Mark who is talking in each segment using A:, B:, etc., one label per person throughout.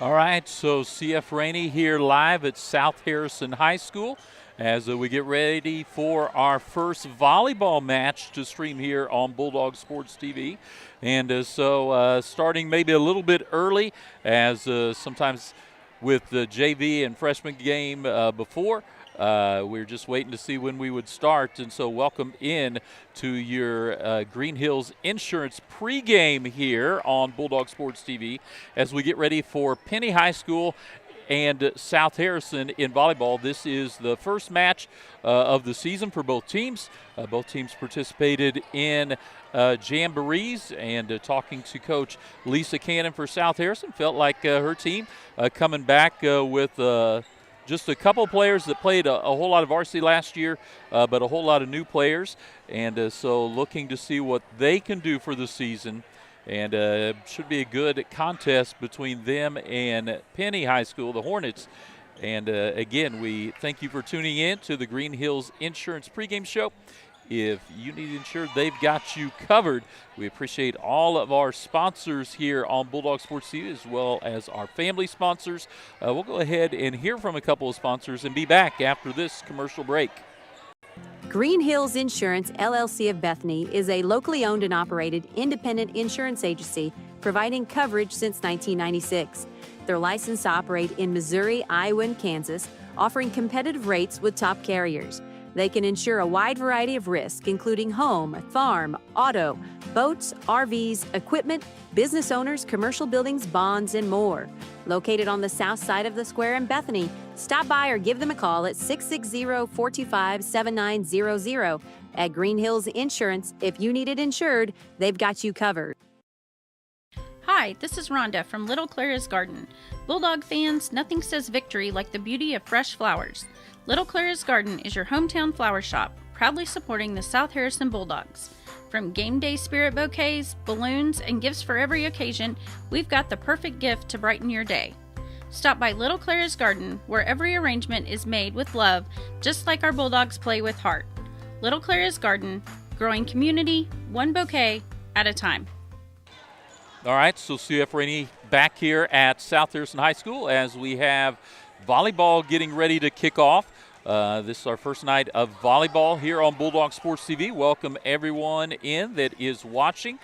A: All right, so CF Rainey here live at South Harrison High School as we get ready for our first volleyball match to stream here on Bulldog Sports TV. And starting maybe a little bit early, as sometimes with the JV and freshman game before, we're just waiting to see when we would start. And so welcome in to your Green Hills Insurance pregame here on Bulldog Sports TV as we get ready for Penny High School and South Harrison in volleyball. This is the first match of the season for both teams. Both teams participated in jamborees, and talking to Coach Lisa Cannon for South Harrison, felt like her team coming back with just a couple players that played a whole lot of varsity last year, but a whole lot of new players. And so looking to see what they can do for the season. And should be a good contest between them and Penny High School, the Hornets. And again, we thank you for tuning in to the Green Hills Insurance pregame show. If you need insured, they've got you covered. We appreciate all of our sponsors here on Bulldog Sports TV, as well as our family sponsors. We'll go ahead and hear from a couple of sponsors and be back after this commercial break.
B: Green Hills Insurance, LLC of Bethany is a locally owned and operated independent insurance agency providing coverage since 1996. They're licensed to operate in Missouri, Iowa, and Kansas, offering competitive rates with top carriers. They can insure a wide variety of risks, including home, farm, auto, boats, RVs, equipment, business owners, commercial buildings, bonds, and more. Located on the south side of the square in Bethany, stop by or give them a call at 660-425-7900. At Green Hills Insurance, if you need it insured, they've got you covered.
C: Hi, this is Rhonda from Little Clara's Garden. Bulldog fans, nothing says victory like the beauty of fresh flowers. Little Clara's Garden is your hometown flower shop, proudly supporting the South Harrison Bulldogs. From game day spirit bouquets, balloons, and gifts for every occasion, we've got the perfect gift to brighten your day. Stop by Little Clara's Garden, where every arrangement is made with love, just like our Bulldogs play with heart. Little Clara's Garden, growing community, one bouquet at a time.
A: All right, so CF Rainey back here at South Harrison High School as we have volleyball getting ready to kick off. This is our first night of volleyball here on Bulldog Sports TV. Welcome everyone in that is watching.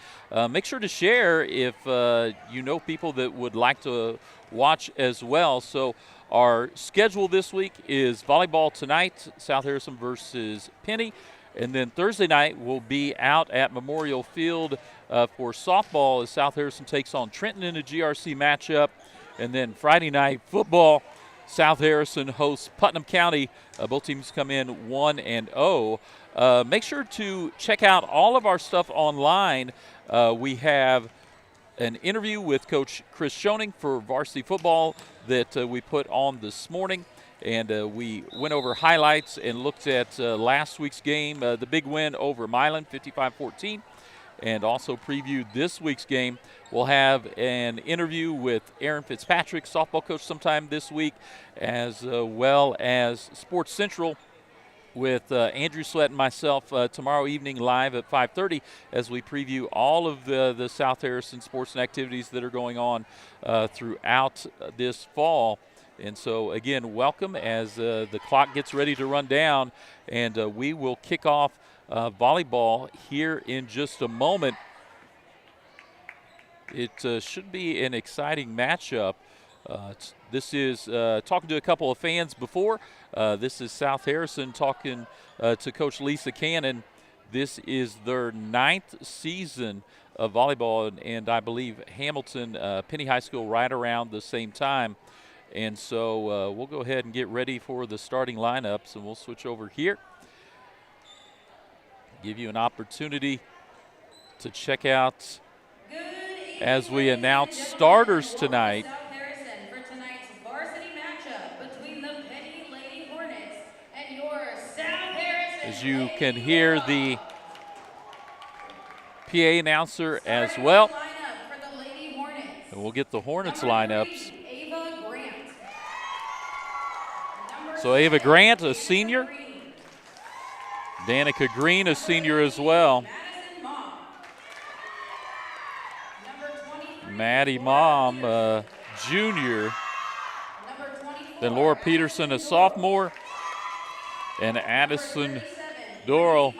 A: Make sure to share if you know people that would like to watch as well. So our schedule this week is volleyball tonight, South Harrison versus Penny. And then Thursday night we'll be out at Memorial Field for softball as South Harrison takes on Trenton in a GRC matchup. And then Friday night football, South Harrison hosts Putnam County. Both teams come in 1-0. Make sure to check out all of our stuff online. We have an interview with Coach Chris Schoening for varsity football that we put on this morning. And we went over highlights and looked at last week's game, the big win over Milan, 55-14. And also previewed this week's game. We'll have an interview with Aaron Fitzpatrick, softball coach, sometime this week, as well as Sports Central with Andrew Sweat and myself tomorrow evening live at 5:30 as we preview all of the South Harrison sports and activities that are going on throughout this fall. And so, again, welcome as the clock gets ready to run down, and we will kick off volleyball here in just a moment. It should be an exciting matchup. This is talking to a couple of fans before. This is South Harrison talking to Coach Lisa Cannon. This is their 9th season of volleyball, and I believe Hamilton, Penny High School, right around the same time. And so we'll go ahead and get ready for the starting lineups, and we'll switch over here. Give you an opportunity to check out as we announce starters tonight.
D: South Harrison for tonight's varsity matchup between the Penny Lady Hornets and your South Harrison.
A: As you can hear the PA announcer as well.
D: For the Lady Hornets.
A: And we'll get the Hornets lineups.
D: Ava Grant.
A: So Ava Grant, a senior. Danica Green, a senior as well. Maddie Mom, junior.
D: Number 24,
A: Then Laura Peterson, a sophomore. And Addison Doral,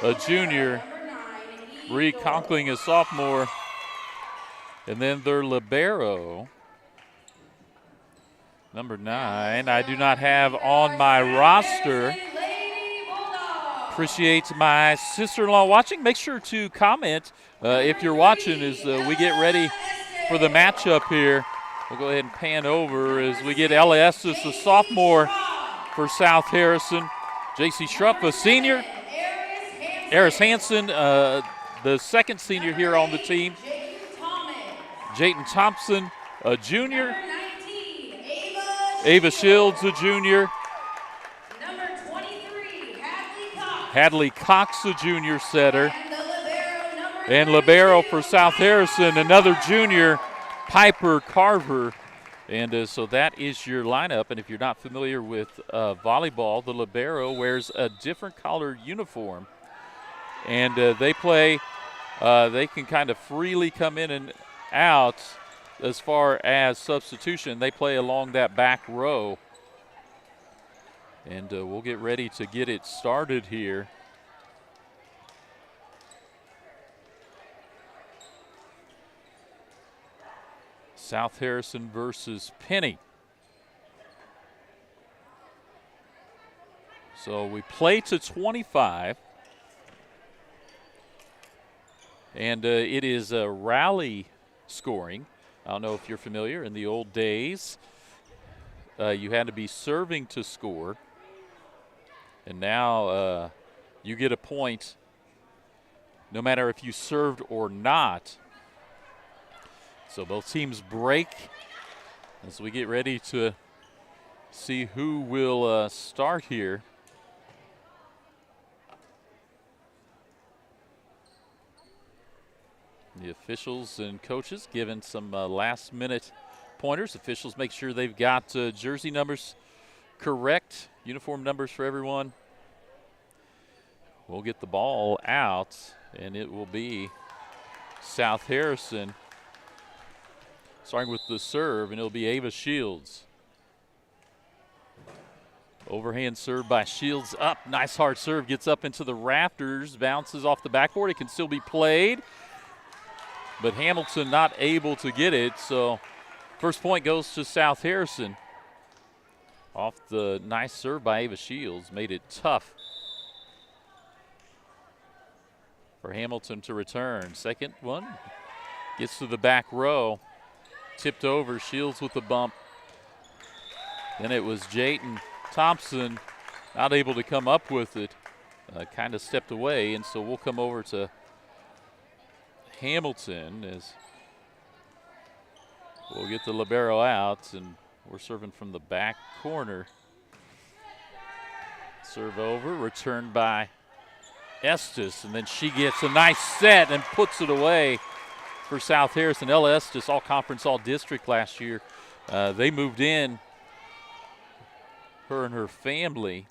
A: a junior. Bree Conkling, a sophomore. And then their libero, number 9, I do not have on my roster. Appreciate my sister-in-law watching. Make sure to comment if you're watching as we get ready for the matchup here. We'll go ahead and pan over as we get Ella Estes, a sophomore for South Harrison. J.C. Schrupp, a senior. Eris Hansen, the second senior here on the team. Jayton Thompson, a junior. Ava Shields, a junior.
D: Number 23,
A: Hadley Cox, a junior setter. And libero for South Harrison, another junior, Piper Carver. And so that is your lineup. And if you're not familiar with volleyball, the libero wears a different color uniform. And they play, they can kind of freely come in and out as far as substitution. They play along that back row. And we'll get ready to get it started here. South Harrison versus Penny. So we play to 25. And it is a rally scoring. I don't know if you're familiar. In the old days, you had to be serving to score. And now you get a point no matter if you served or not. So both teams break as we get ready to see who will start here. The officials and coaches giving some last-minute pointers. Officials make sure they've got jersey numbers correct, uniform numbers for everyone. We'll get the ball out, and it will be South Harrison starting with the serve, and it'll be Ava Shields. Overhand serve by Shields up. Nice hard serve, gets up into the rafters, bounces off the backboard. It can still be played. But Hamilton not able to get it, so first point goes to South Harrison. Off the nice serve by Ava Shields, made it tough for Hamilton to return. Second one gets to the back row, tipped over, Shields with the bump. Then it was Jayton Thompson not able to come up with it, kind of stepped away, and so we'll come over to Hamilton as we'll get the libero out, and we're serving from the back corner. Serve over, returned by Estes, and then she gets a nice set and puts it away for South Harrison. Ella Estes, all conference, all district last year. They moved in, her and her family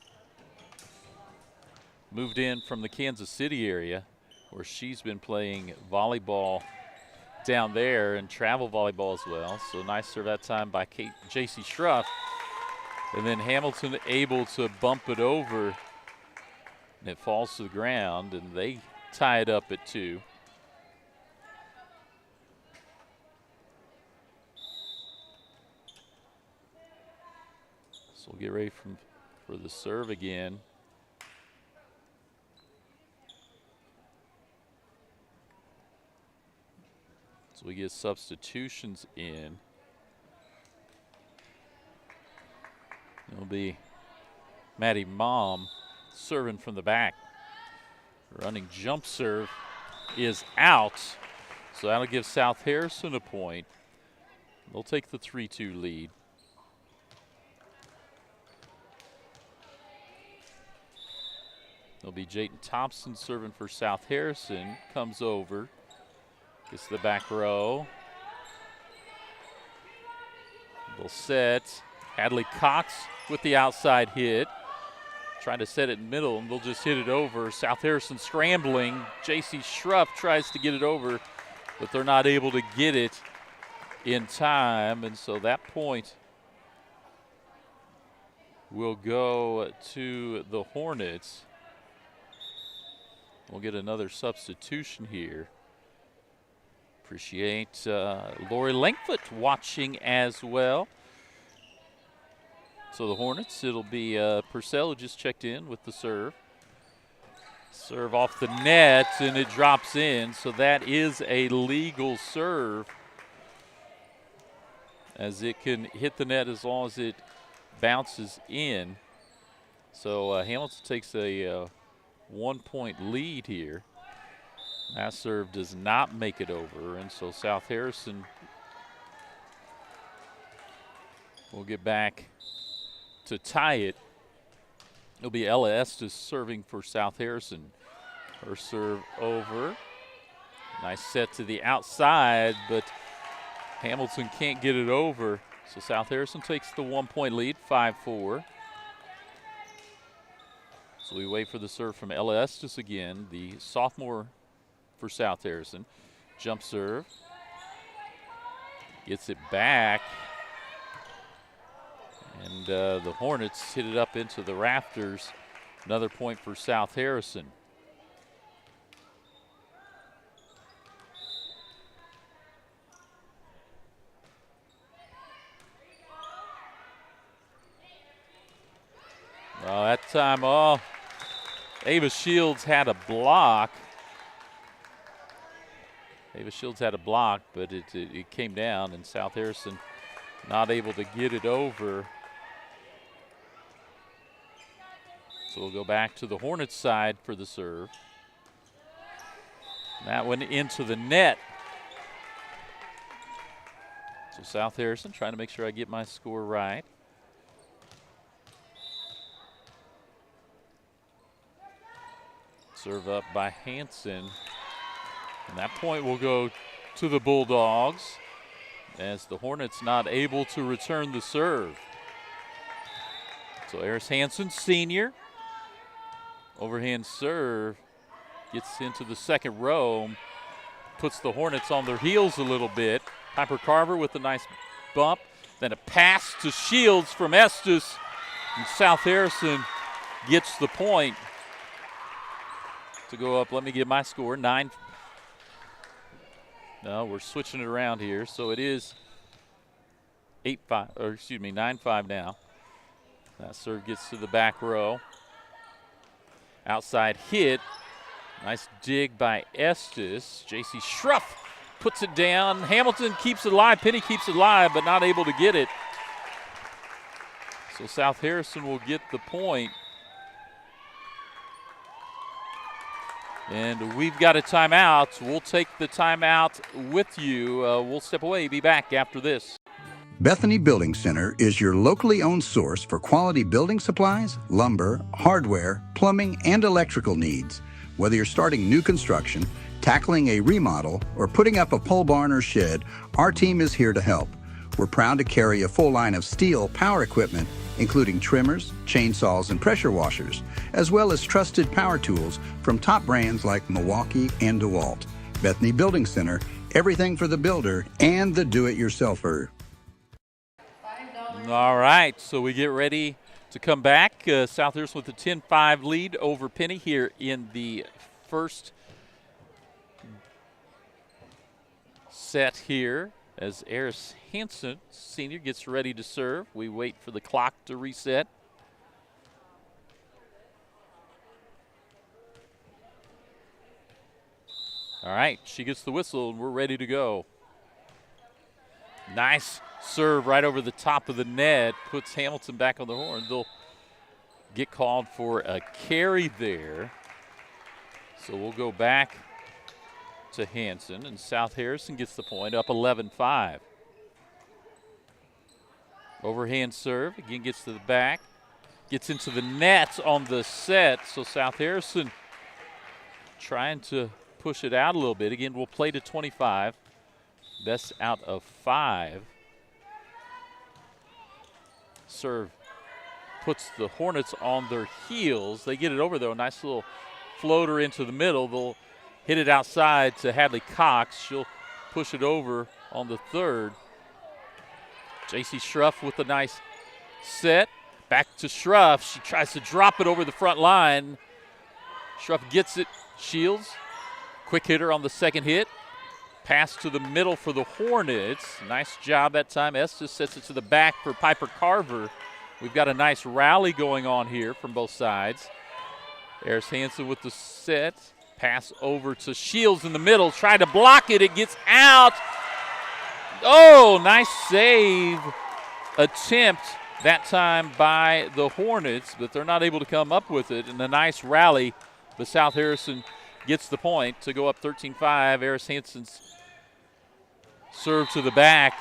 A: moved in from the Kansas City area, where she's been playing volleyball down there and travel volleyball as well. So nice serve that time by J.C. Schruff. And then Hamilton able to bump it over, and it falls to the ground, and they tie it up at 2. So we'll get ready for the serve again. So we get substitutions in. It'll be Maddie Mom serving from the back. Running jump serve is out. So that'll give South Harrison a point. They'll take the 3-2 lead. It'll be Jayton Thompson serving for South Harrison. Comes over. Gets the back row. They'll set. Hadley Cox with the outside hit. Trying to set it in middle, and they'll just hit it over. South Harrison scrambling. J.C. Schrupp tries to get it over, but they're not able to get it in time, and so that point will go to the Hornets. We'll get another substitution here. Appreciate Lori Langfoot watching as well. So the Hornets, it'll be Purcell who just checked in with the serve. Serve off the net, and it drops in, so that is a legal serve, as it can hit the net as long as it bounces in. So Hamilton takes a 1-point lead here. That serve does not make it over, and so South Harrison will get back to tie it. It'll be Ella Estes serving for South Harrison. Her serve over. Nice set to the outside, but Hamilton can't get it over. So South Harrison takes the 1-point lead, 5-4. So we wait for the serve from Ella Estes again, the sophomore for South Harrison. Jump serve. Gets it back. And the Hornets hit it up into the rafters. Another point for South Harrison. That time, Ava Shields had a block. Ava Shields had a block, but it came down, and South Harrison not able to get it over. So we'll go back to the Hornets side for the serve. That went into the net. So South Harrison trying to make sure I get my score right. Serve up by Hanson. And that point will go to the Bulldogs, as the Hornets not able to return the serve. So Eris Hanson, senior. Overhand serve, gets into the second row, puts the Hornets on their heels a little bit. Piper Carver with a nice bump. Then a pass to Shields from Estes, and South Harrison gets the point to go up. Let me get my score, 9. No, we're switching it around here, so it is 9-5 now. That serve gets to the back row. Outside hit. Nice dig by Estes. J.C. Schruff puts it down. Hamilton keeps it alive. Penny keeps it alive, but not able to get it. So South Harrison will get the point. And we've got a timeout. We'll take the timeout with you. We'll step away, be back after this.
E: Bethany Building Center is your locally owned source for quality building supplies, lumber, hardware, plumbing, and electrical needs. Whether you're starting new construction, tackling a remodel, or putting up a pole barn or shed, our team is here to help. We're proud to carry a full line of steel power equipment, including trimmers, chainsaws, and pressure washers, as well as trusted power tools from top brands like Milwaukee and DeWalt. Bethany Building Center, everything for the builder and the do-it-yourselfer.
A: All right, so we get ready to come back. South Harrison with a 10-5 lead over Penny here in the first set here, as Eris Hanson, senior, gets ready to serve. We wait for the clock to reset. All right, she gets the whistle, and we're ready to go. Nice serve right over the top of the net, puts Hamilton back on the horn. They'll get called for a carry there. So we'll go back to Hanson, and South Harrison gets the point, up 11-5. Overhand serve, again gets to the back, gets into the net on the set, so South Harrison trying to push it out a little bit. Again, we'll play to 25. Best out of 5. Serve puts the Hornets on their heels. They get it over, though. Nice little floater into the middle. They'll hit it outside to Hadley Cox. She'll push it over on the third. J.C. Schruff with a nice set. Back to Schruff. She tries to drop it over the front line. Schruff gets it. Shields. Quick hitter on the second hit. Pass to the middle for the Hornets. Nice job that time. Estes sets it to the back for Piper Carver. We've got a nice rally going on here from both sides. Eris Hansen with the set. Pass over to Shields in the middle. Try to block it. It gets out. Oh, nice save attempt that time by the Hornets, but they're not able to come up with it. And a nice rally, but South Harrison gets the point to go up 13-5. Eris Hansen's serve to the back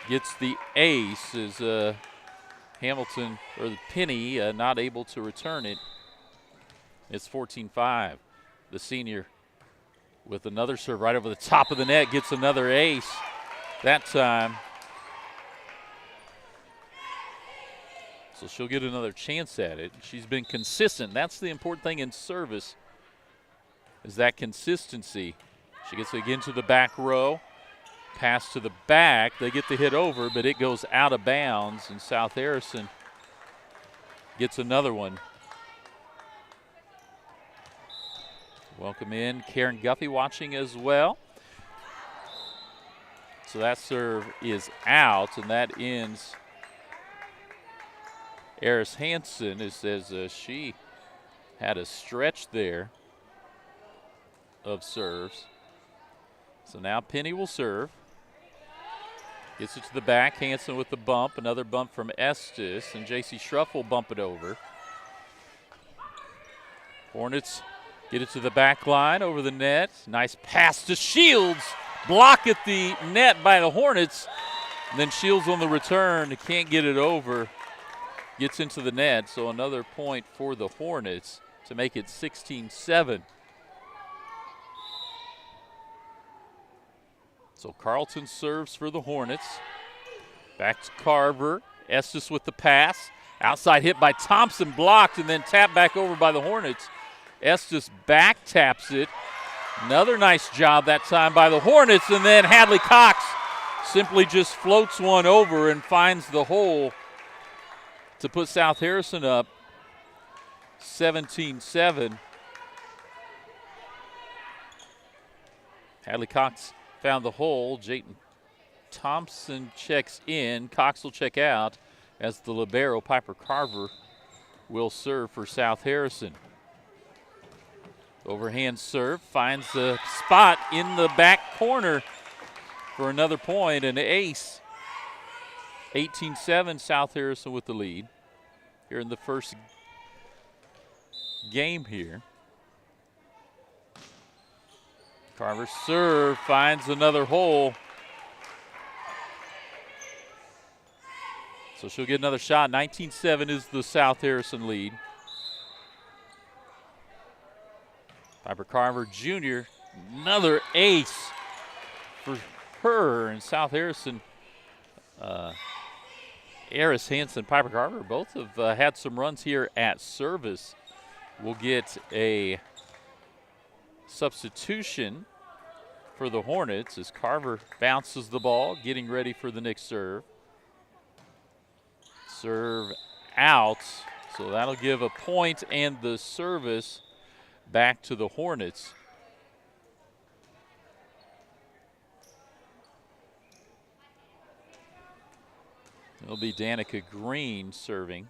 A: gets the ace as Hamilton, or the Penny, not able to return it. It's 14-5. The senior with another serve right over the top of the net gets another ace that time. So she'll get another chance at it. She's been consistent. That's the important thing in service, is that consistency. She gets it again to the back row. Pass to the back. They get the hit over, but it goes out of bounds, and South Harrison gets another one. Welcome in Karen Guffey watching as well. So that serve is out, and that ends Eris Hansen. It says she had a stretch there of serves. So now Penny will serve. Gets it to the back. Hansen with the bump. Another bump from Estes, and J.C. Schruff will bump it over. Hornets get it to the back line over the net. Nice pass to Shields. Block at the net by the Hornets. And then Shields on the return. Can't get it over. Gets into the net. So another point for the Hornets to make it 16-7. So Carlton serves for the Hornets. Back to Carver. Estes with the pass. Outside hit by Thompson, blocked, and then tapped back over by the Hornets. Estes back taps it. Another nice job that time by the Hornets, and then Hadley Cox simply just floats one over and finds the hole to put South Harrison up 17-7. Hadley Cox found the hole. Jayton Thompson checks in. Cox will check out as the libero, Piper Carver, will serve for South Harrison. Overhand serve, finds the spot in the back corner for another point, an ace. 18-7, South Harrison with the lead here in the first game here. Carver serve, finds another hole. So she'll get another shot. 19-7 is the South Harrison lead. Piper Carver Jr., another ace for her. And South Harrison, Eris Hansen, Piper Carver, both have had some runs here at service. We'll get a substitution for the Hornets as Carver bounces the ball, getting ready for the next serve. Serve out, so that'll give a point and the service back to the Hornets. It'll be Danica Green serving.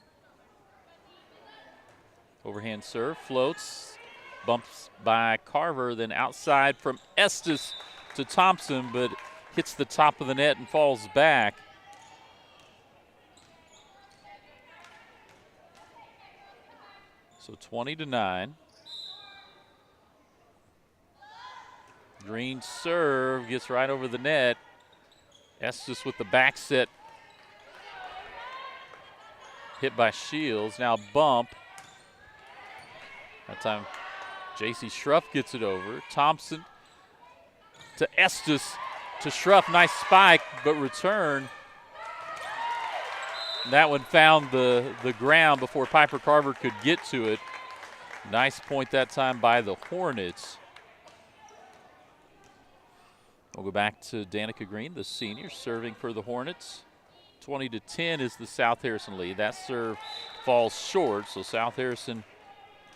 A: Overhand serve, floats, bumps by Carver, then outside from Estes to Thompson, but hits the top of the net and falls back. So 20-9. Green serve gets right over the net. Estes with the back set. Hit by Shields. Now bump. That time J.C. Schruff gets it over. Thompson to Estes to Schruff. Nice spike, but return. That one found the ground before Piper Carver could get to it. Nice point that time by the Hornets. We'll go back to Danica Green, the senior, serving for the Hornets. 20-10 is the South Harrison lead. That serve falls short, so South Harrison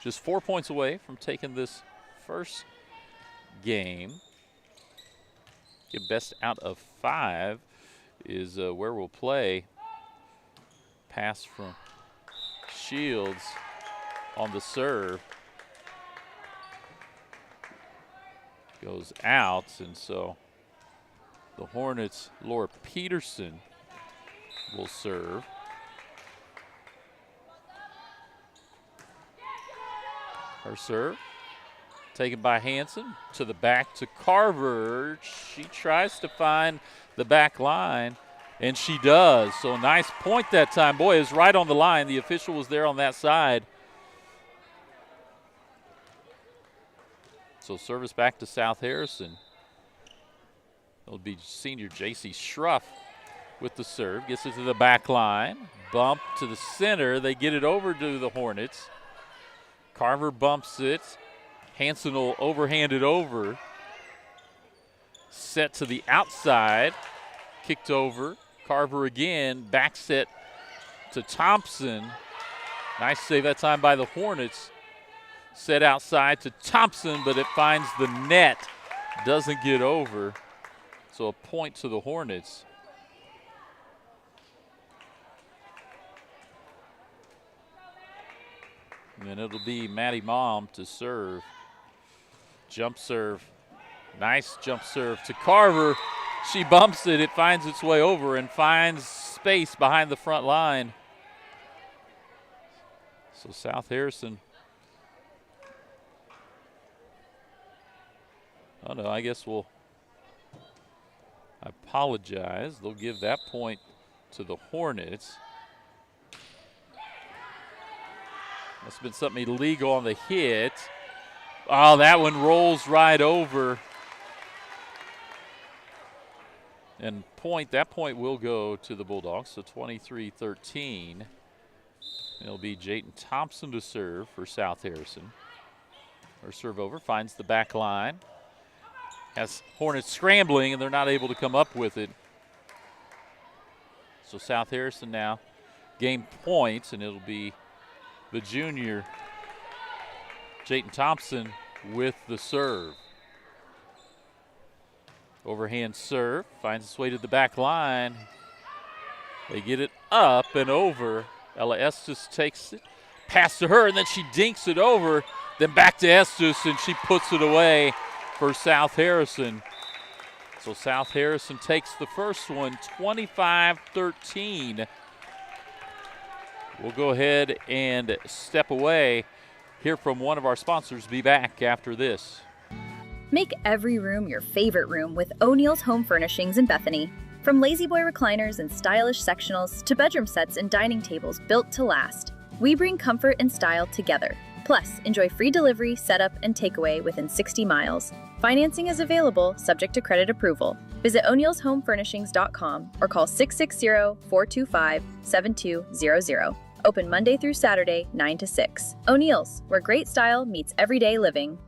A: just 4 points away from taking this first game. Get best out of 5 is where we'll play. Pass from Shields on the serve. Goes out, and so the Hornets' Laura Peterson will serve. Her serve taken by Hanson to the back to Carver. She tries to find the back line, and she does. So nice point that time. Boy, it was right on the line. The official was there on that side. So service back to South Harrison. It'll be senior J.C. Schruff with the serve. Gets it to the back line. Bump to the center. They get it over to the Hornets. Carver bumps it. Hanson will overhand it over. Set to the outside. Kicked over. Carver again. Back set to Thompson. Nice save that time by the Hornets. Set outside to Thompson, but it finds the net. Doesn't get over. So a point to the Hornets. And then it'll be Maddie Mom to serve. Jump serve. Nice jump serve to Carver. She bumps it. It finds its way over and finds space behind the front line. So South Harrison. Oh no, I guess I apologize. They'll give that point to the Hornets. Must have been something illegal on the hit. Oh, that one rolls right over. And that point will go to the Bulldogs, so 23-13. It'll be Jayton Thompson to serve for South Harrison. Her serve over, finds the back line. Has Hornets scrambling, and they're not able to come up with it. So South Harrison now game points, and it'll be the junior Jayton Thompson with the serve. Overhand serve, finds its way to the back line. They get it up and over. Ella Estes takes it, pass to her, and then she dinks it over. Then back to Estes, and she puts it away for South Harrison. So South Harrison takes the first one, 25-13. We'll go ahead and step away, hear from one of our sponsors, be back after this.
F: Make every room your favorite room with O'Neill's Home Furnishings in Bethany. From lazy boy recliners and stylish sectionals to bedroom sets and dining tables built to last, we bring comfort and style together. Plus, enjoy free delivery, setup, and takeaway within 60 miles. Financing is available, subject to credit approval. Visit o'neillshomefurnishings.com or call 660-425-7200. Open Monday through Saturday, 9 to 6. O'Neill's, where great style meets everyday living.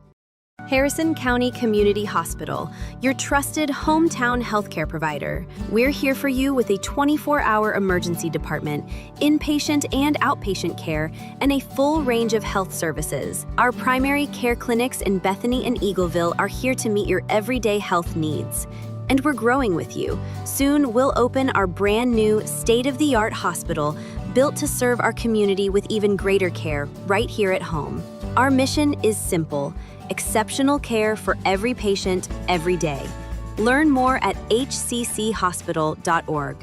B: Harrison County Community Hospital, your trusted hometown healthcare provider. We're here for you with a 24-hour emergency department, inpatient and outpatient care, and a full range of health services. Our primary care clinics in Bethany and Eagleville are here to meet your everyday health needs. And we're growing with you. Soon, we'll open our brand new state-of-the-art hospital built to serve our community with even greater care right here at home. Our mission is simple: exceptional care for every patient, every day. Learn more at hcchospital.org.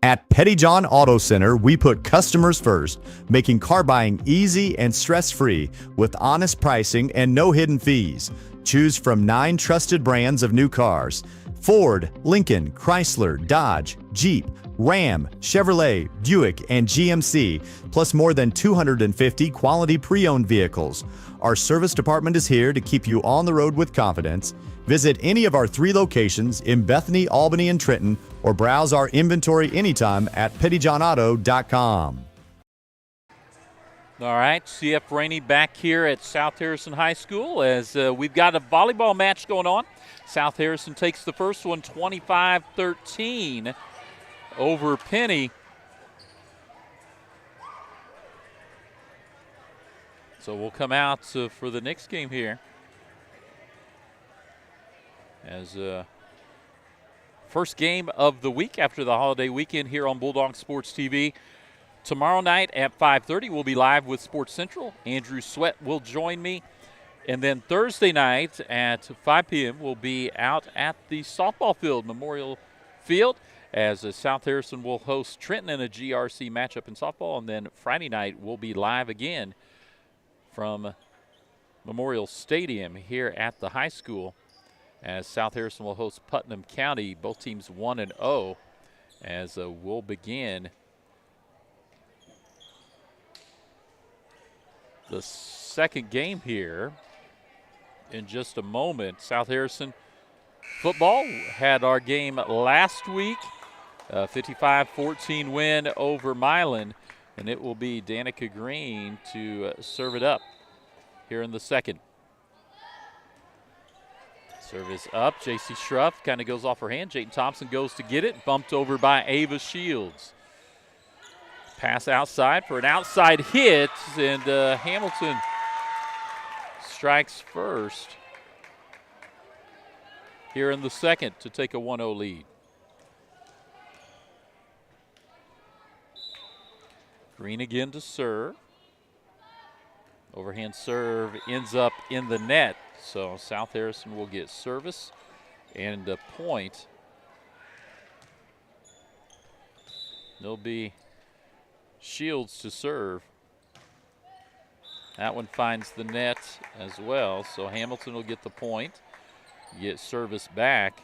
G: At Pettyjohn Auto Center, we put customers first, making car buying easy and stress-free with honest pricing and no hidden fees. Choose from 9 trusted brands of new cars: Ford, Lincoln, Chrysler, Dodge, Jeep, Ram, Chevrolet, Buick, and GMC, plus more than 250 quality pre-owned vehicles. Our service department is here to keep you on the road with confidence. Visit any of our 3 locations in Bethany, Albany, and Trenton, or browse our inventory anytime at pettyjohnauto.com.
A: All right, CF Rainey back here at South Harrison High School as we've got a volleyball match going on. South Harrison takes the first one, 25-13. over Penny. So we'll come out for the next game here. As first game of the week after the holiday weekend here on Bulldog Sports TV. Tomorrow night at 5:30, we'll be live with Sports Central. Andrew Sweat will join me. And then Thursday night at 5 p.m., we'll be out at the softball field, Memorial Field, as South Harrison will host Trenton in a GRC matchup in softball. And then Friday night, we'll be live again from Memorial Stadium here at the high school, as South Harrison will host Putnam County, both teams 1-0, as we'll begin the second game here in just a moment. South Harrison football had our game last week, 55-14 win over Milan, and it will be Danica Green to serve it up here in the second. Service up. J.C. Schruff kind of goes off her hand. Jayden Thompson goes to get it. Bumped over by Ava Shields. Pass outside for an outside hit, and Hamilton strikes first here in the second to take a 1-0 lead. Green again to serve. Overhand serve ends up in the net. So South Harrison will get service and a point. There'll be Shields to serve. That one finds the net as well. So Hamilton will get the point, get service back.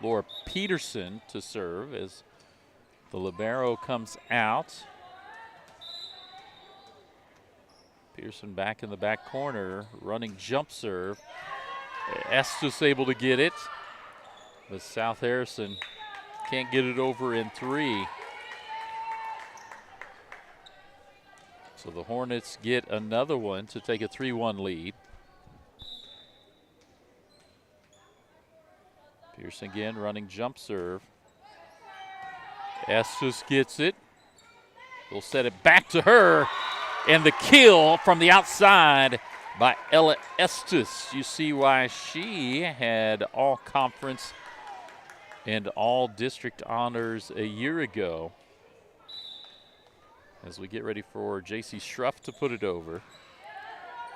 A: Laura Peterson to serve as the libero comes out. Pearson back in the back corner, running jump serve. Estes able to get it, but South Harrison can't get it over in three. So the Hornets get another one to take a 3-1 lead. Pearson again running jump serve. Estes gets it. We'll set it back to her. And the kill from the outside by Ella Estes. You see why she had all conference and all district honors a year ago. As we get ready for J.C. Schruff to put it over.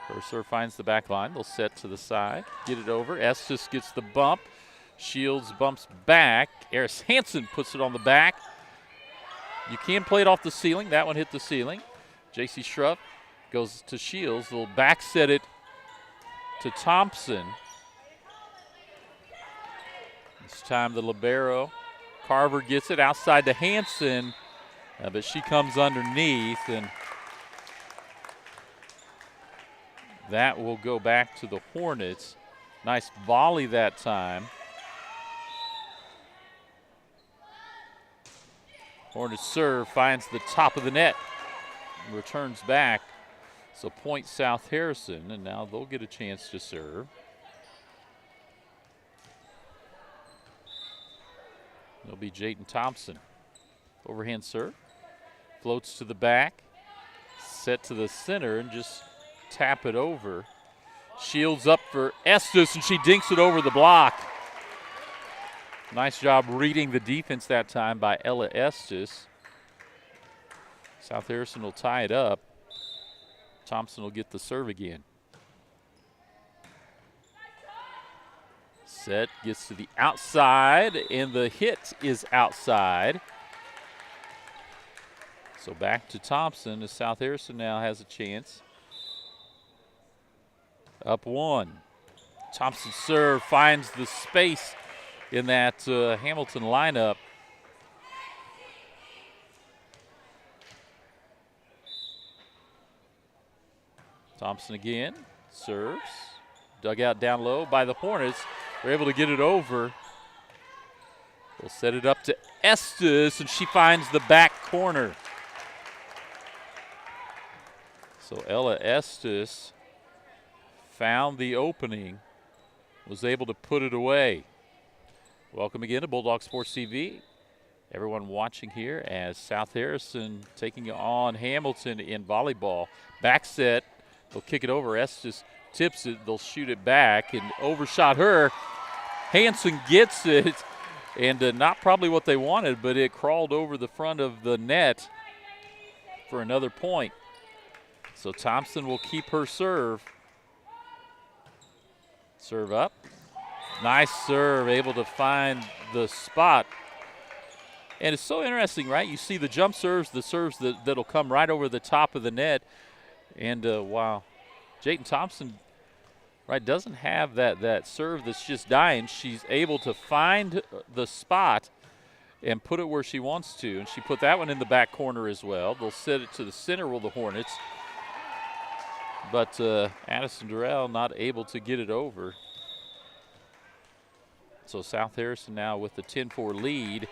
A: Her serve finds the back line. They'll set to the side, get it over. Estes gets the bump. Shields bumps back. Eris Hansen puts it on the back. You can play it off the ceiling. That one hit the ceiling. J.C. Schruff goes to Shields. They'll back set it to Thompson. This time the libero. Carver gets it outside to Hansen, but she comes underneath, and that will go back to the Hornets. Nice volley that time. Hornets serve finds the top of the net. Returns back. So point South Harrison, and now they'll get a chance to serve. It'll be Jayden Thompson. Overhand serve. Floats to the back. Set to the center and just tap it over. Shields up for Estes, and she dinks it over the block. Nice job reading the defense that time by Ella Estes. South Harrison will tie it up. Thompson will get the serve again. Set, gets to the outside, and the hit is outside. So back to Thompson as South Harrison now has a chance. Up one. Thompson's serve finds the space in that Hamilton lineup. Thompson again, serves. Dug out down low by the Hornets. They're able to get it over. They'll set it up to Estes, and she finds the back corner. So Ella Estes found the opening, was able to put it away. Welcome again to Bulldog Sports TV. Everyone watching here as South Harrison taking on Hamilton in volleyball. Back set, they'll kick it over. Estes tips it, they'll shoot it back and overshot her. Hanson gets it, and not probably what they wanted, but it crawled over the front of the net for another point. So Thompson will keep her serve. Serve up. Nice serve, able to find the spot. And it's so interesting, right? You see the jump serves, the serves that'll come right over the top of the net. And wow, Jayden Thompson, right, doesn't have that serve that's just dying. She's able to find the spot and put it where she wants to. And she put that one in the back corner as well. They'll set it to the center with the Hornets. But Addison Durrell not able to get it over. So South Harrison now with the 10-4 lead.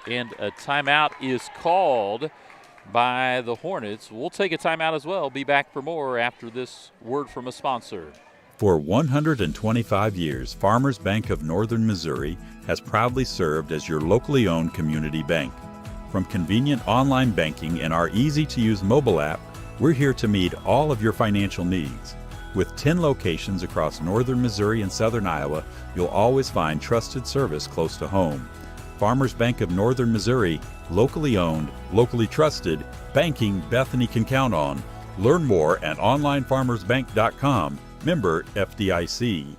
A: And a timeout is called by the Hornets. We'll take a timeout as well. Be back for more after this word from a sponsor.
H: For 125 years, Farmers Bank of Northern Missouri has proudly served as your locally owned community bank. From convenient online banking and our easy-to-use mobile app, we're here to meet all of your financial needs. With 10 locations across northern Missouri and southern Iowa, you'll always find trusted service close to home. Farmers Bank of Northern Missouri, locally owned, locally trusted, banking Bethany can count on. Learn more at onlinefarmersbank.com, member FDIC.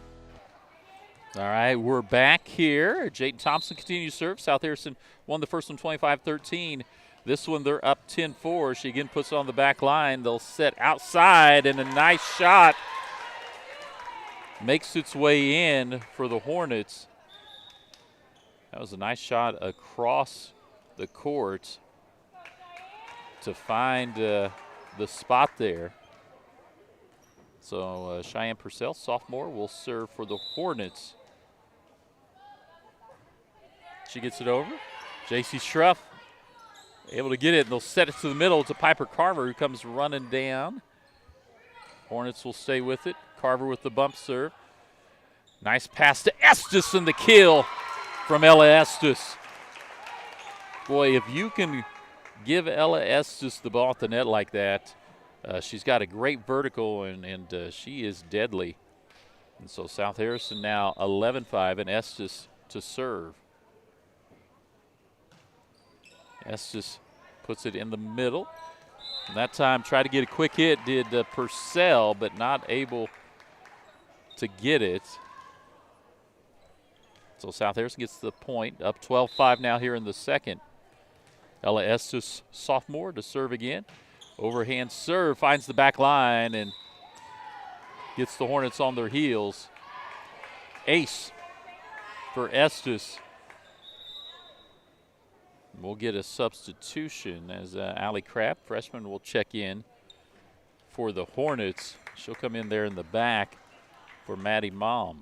A: All right, we're back here. Jayden Thompson continues to serve. South Harrison won the first one 25-13. This one they're up 10-4. She again puts it on the back line. They'll set outside, and a nice shot makes its way in for the Hornets. That was a nice shot across the court to find the spot there. So Cheyenne Purcell, sophomore, will serve for the Hornets. She gets it over. J.C. Schruff able to get it, and they'll set it to the middle to Piper Carver, who comes running down. Hornets will stay with it. Carver with the bump serve. Nice pass to Estes, and the kill from Ella Estes. Boy, if you can give Ella Estes the ball at the net like that, she's got a great vertical, and she is deadly. And so South Harrison now 11-5, and Estes to serve. Estes puts it in the middle. And that time tried to get a quick hit, did Purcell, but not able to get it. So South Harrison gets the point, up 12-5 now here in the second. Ella Estes, sophomore, to serve again. Overhand serve, finds the back line and gets the Hornets on their heels. Ace for Estes. We'll get a substitution as Allie Crabb, freshman, will check in for the Hornets. She'll come in there in the back for Maddie Malm.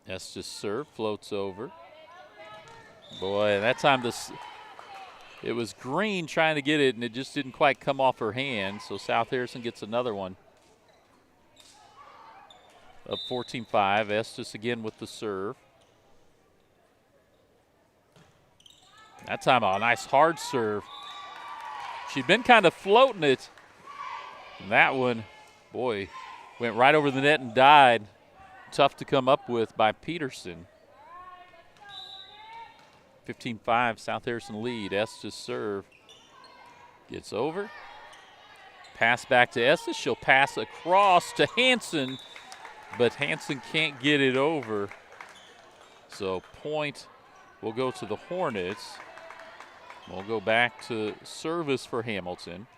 A: Estes serve, floats over. Boy, that time it was Green trying to get it, and it just didn't quite come off her hand. So South Harrison gets another one. Up 14-5. Estes again with the serve. That time a nice hard serve. She'd been kind of floating it. And that one, boy, went right over the net and died. Tough to come up with by Peterson. 15-5, South Harrison lead. Estes serve. Gets over. Pass back to Estes. She'll pass across to Hanson, but Hanson can't get it over. So point will go to the Hornets. We'll go back to service for Hamilton.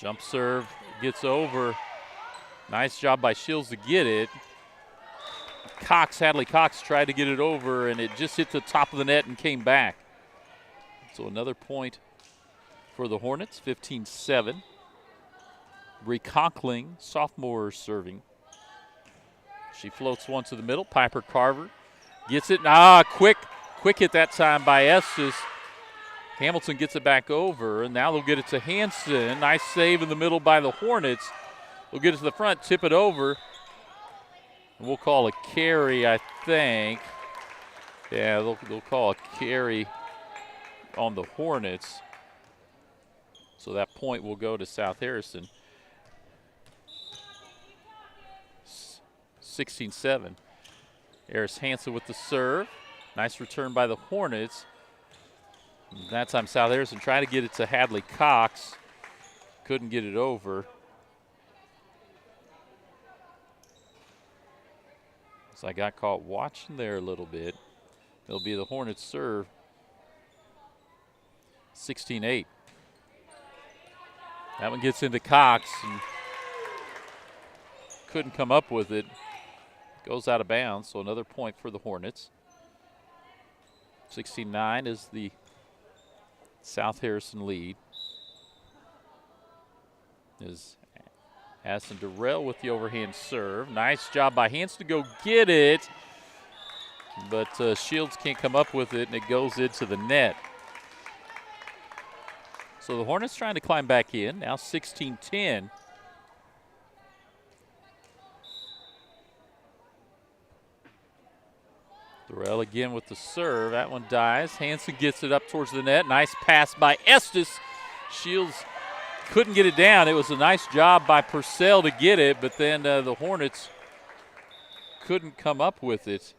A: Jump serve gets over. Nice job by Shields to get it. Hadley Cox tried to get it over, and it just hit the top of the net and came back. So another point for the Hornets, 15-7. Bree Conkling, sophomore, serving. She floats one to the middle. Piper Carver gets it. Quick hit that time by Estes. Hamilton gets it back over, and now they'll get it to Hanson. Nice save in the middle by the Hornets. They'll get it to the front, tip it over. And we'll call a carry, I think. Yeah, they'll call a carry on the Hornets. So that point will go to South Harrison. 16-7. Eris Hansen with the serve. Nice return by the Hornets. That time South Harrison trying to get it to Hadley Cox. Couldn't get it over. So I got caught watching there a little bit. It'll be the Hornets serve. 16-8. That one gets into Cox and couldn't come up with it. Goes out of bounds, so another point for the Hornets. 16-9 is the South Harrison lead. Is Aston Durrell with the overhand serve. Nice job by Hanson to go get it, but Shields can't come up with it, and it goes into the net. So the Hornets trying to climb back in, now 16-10. Durrell again with the serve. That one dies. Hanson gets it up towards the net. Nice pass by Estes. Shields couldn't get it down. It was a nice job by Purcell to get it, but then the Hornets couldn't come up with it.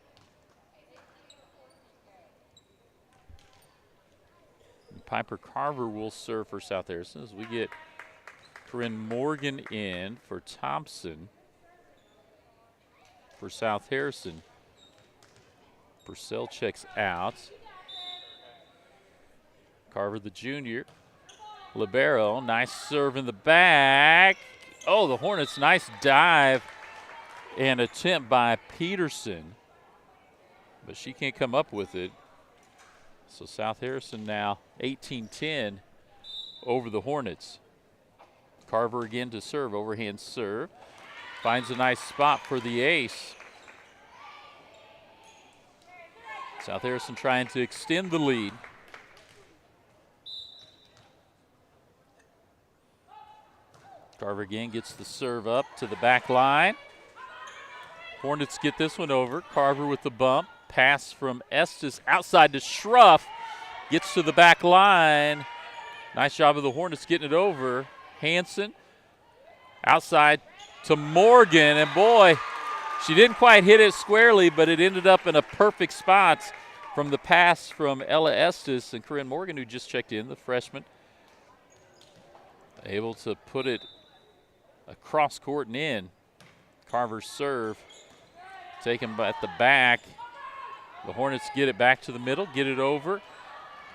A: And Piper Carver will serve for South Harrison as we get Corinne Morgan in for Thompson for South Harrison. Purcell checks out. Carver the junior. Libero, nice serve in the back. Oh, the Hornets, nice dive and attempt by Peterson. But she can't come up with it. So South Harrison now 18-10 over the Hornets. Carver again to serve, overhand serve. Finds a nice spot for the ace. South Harrison trying to extend the lead. Carver again gets the serve up to the back line. Hornets get this one over. Carver with the bump. Pass from Estes outside to Schruff. Gets to the back line. Nice job of the Hornets getting it over. Hanson outside to Morgan. And boy, she didn't quite hit it squarely, but it ended up in a perfect spot from the pass from Ella Estes and Corinne Morgan, who just checked in, the freshman. Able to put it across court and in. Carver's serve taken at the back. The Hornets get it back to the middle, get it over.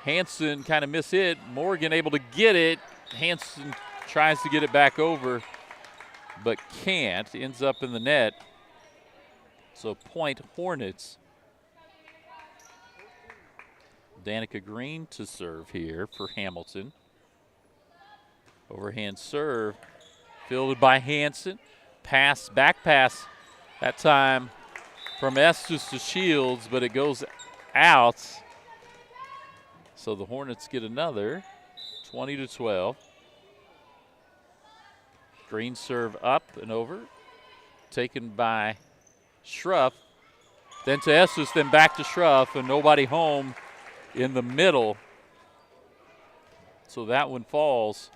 A: Hanson kind of mishit. Morgan able to get it. Hanson tries to get it back over, but can't. Ends up in the net. So point Hornets. Danica Green to serve here for Hamilton. Overhand serve, fielded by Hanson. Pass, back pass, that time from Estes to Shields, but it goes out. So the Hornets get another 20-12. Green serve up and over, taken by Schruff. Then to Estes, then back to Schruff, and nobody home in the middle. So that one falls.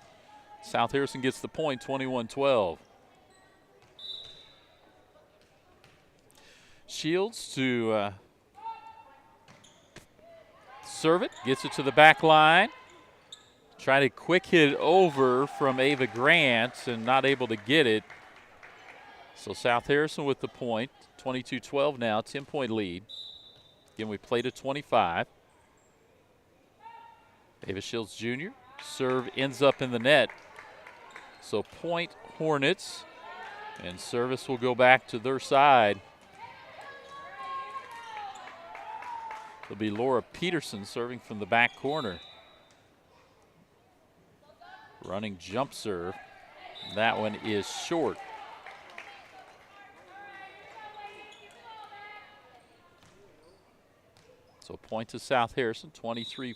A: South Harrison gets the point, 21-12. Shields to serve it, gets it to the back line. Try to quick hit over from Ava Grant and not able to get it. So South Harrison with the point, 22-12 now, 10-point lead. Again, we played at 25. Ava Shields Jr. Serve ends up in the net. So point Hornets, and service will go back to their side. It'll be Laura Peterson serving from the back corner. Running jump serve. That one is short. So point to South Harrison, 23-14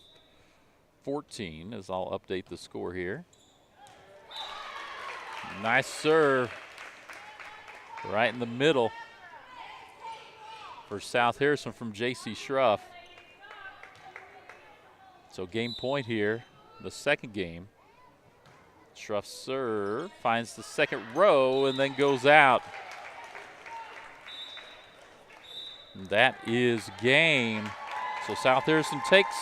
A: 14, as I'll update the score here. Nice serve right in the middle for South Harrison from J.C. Schruff. So game point here, the second game. Schruff serve, finds the second row, and then goes out. And that is game. So South Harrison takes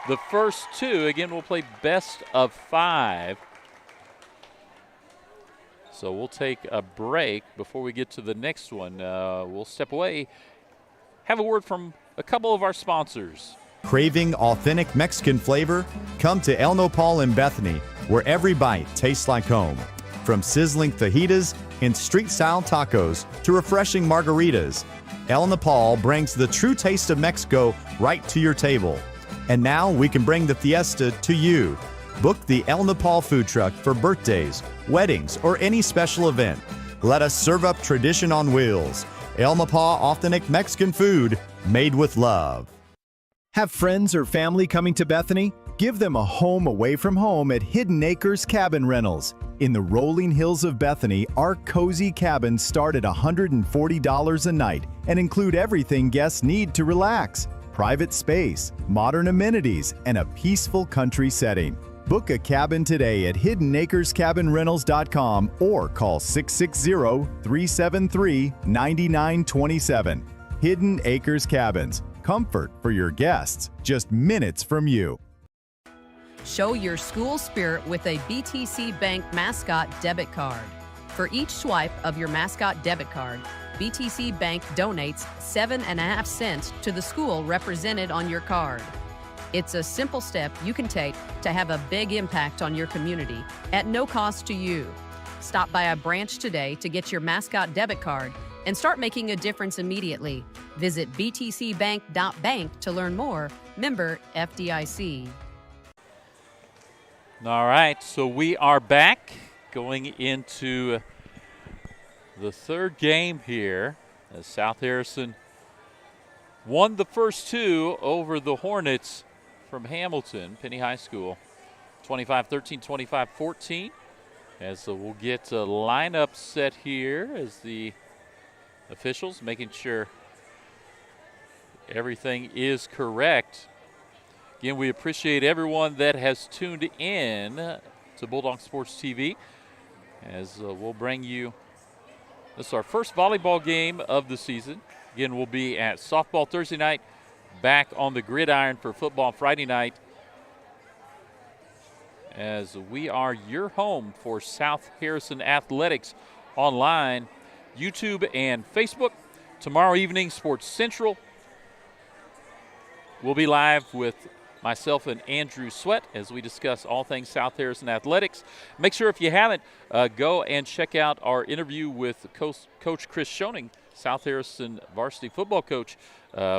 A: the first two. Again, we'll play best of 5. So we'll take a break before we get to the next one. We'll step away, have a word from a couple of our sponsors.
G: Craving authentic Mexican flavor? Come to El Nopal in Bethany, where every bite tastes like home. From sizzling fajitas and street-style tacos to refreshing margaritas, El Nopal brings the true taste of Mexico right to your table. And now we can bring the fiesta to you. Book the El Nopal food truck for birthdays, weddings, or any special event. Let us serve up tradition on wheels. El Nopal authentic Mexican food made with love.
I: Have friends or family coming to Bethany? Give them a home away from home at Hidden Acres Cabin Rentals. In the rolling hills of Bethany, our cozy cabins start at $140 a night and include everything guests need to relax: private space, modern amenities, and a peaceful country setting. Book a cabin today at hiddenacrescabinrentals.com or call 660-373-9927. Hidden Acres Cabins. Comfort for your guests, just minutes from you.
J: Show your school spirit with a BTC Bank Mascot Debit Card. For each swipe of your Mascot Debit Card, BTC Bank donates 7.5 cents to the school represented on your card. It's a simple step you can take to have a big impact on your community at no cost to you. Stop by a branch today to get your Mascot Debit Card and start making a difference immediately. Visit btcbank.bank to learn more. Member FDIC.
A: All right, so we are back going into the third game here as South Harrison won the first two over the Hornets from Hamilton, Penny High School, 25-13, 25-14. As we'll get a lineup set here as the officials making sure everything is correct. Again, we appreciate everyone that has tuned in to Bulldog Sports TV as we'll bring you, this is our first volleyball game of the season. Again, we'll be at softball Thursday night, back on the gridiron for football Friday night, as we are your home for South Harrison Athletics online, YouTube and Facebook. Tomorrow evening, Sports Central will be live with myself and Andrew Sweat as we discuss all things South Harrison Athletics. Make sure if you haven't, go and check out our interview with Coach Chris Schoening, South Harrison varsity football coach.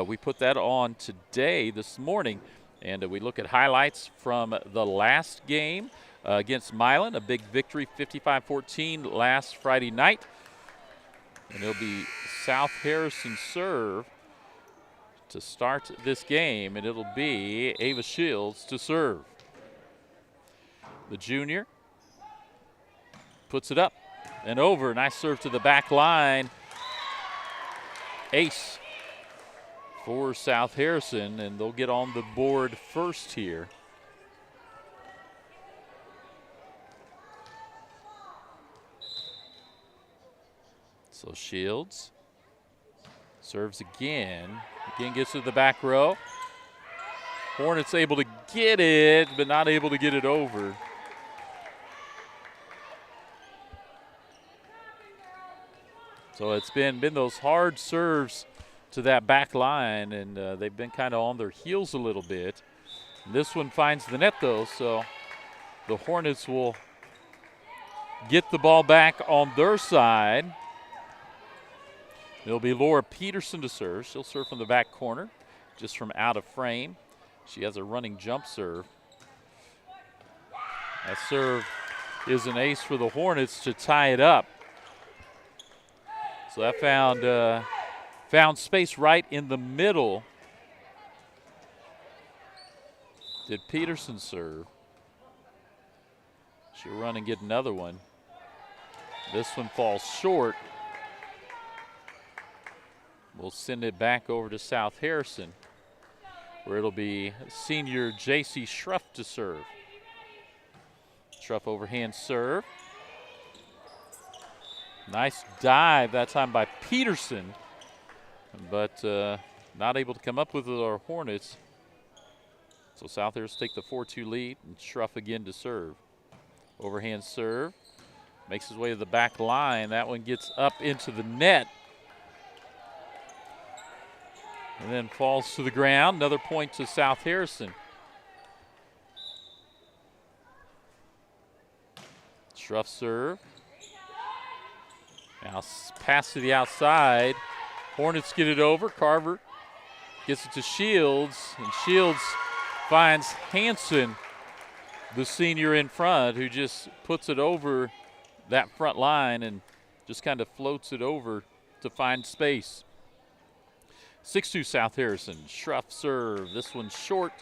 A: We put that on today, this morning, and we look at highlights from the last game against Milan, a big victory, 55-14 last Friday night. And it'll be South Harrison serve to start this game, and it'll be Ava Shields to serve. The junior puts it up and over. Nice serve to the back line. Ace for South Harrison, and they'll get on the board first here. So Shields serves again. Again gets to the back row. Hornets able to get it, but not able to get it over. So it's been those hard serves to that back line, and they've been kind of on their heels a little bit. And this one finds the net, though, so the Hornets will get the ball back on their side. It'll be Laura Peterson to serve. She'll serve from the back corner, just from out of frame. She has a running jump serve. That serve is an ace for the Hornets to tie it up. So that found space right in the middle Did Peterson serve? She'll run and get another one. This one falls short. We'll send it back over to South Harrison, where it'll be senior J.C. Schruff to serve. Schruff overhand serve. Nice dive that time by Peterson, but not able to come up with our Hornets. So South Harrison take the 4-2 lead, and Schruff again to serve. Overhand serve. Makes his way to the back line. That one gets up into the net. And then falls to the ground. Another point to South Harrison. Schruff serve. Now pass to the outside. Hornets get it over. Carver gets it to Shields. And Shields finds Hanson, the senior in front, who just puts it over that front line and just kind of floats it over to find space. 6-2 South Harrison. Schruff serve. This one's short.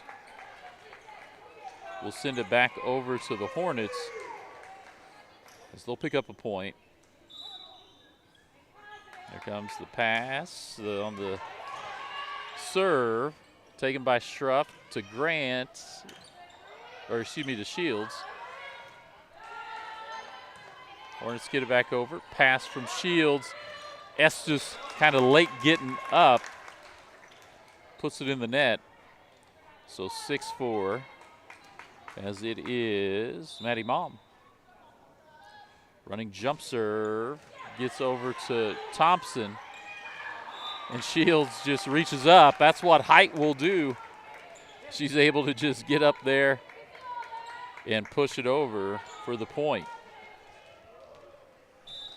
A: We'll send it back over to the Hornets as they'll pick up a point. There comes the pass on the serve, taken by Schruff to Grant, or excuse me, to Shields. Hornets get it back over. Pass from Shields. Estes kind of late getting up. Puts it in the net. So 6-4 as it is Maddie Mom. Running jump serve. Gets over to Thompson. And Shields just reaches up. That's what height will do. She's able to just get up there and push it over for the point.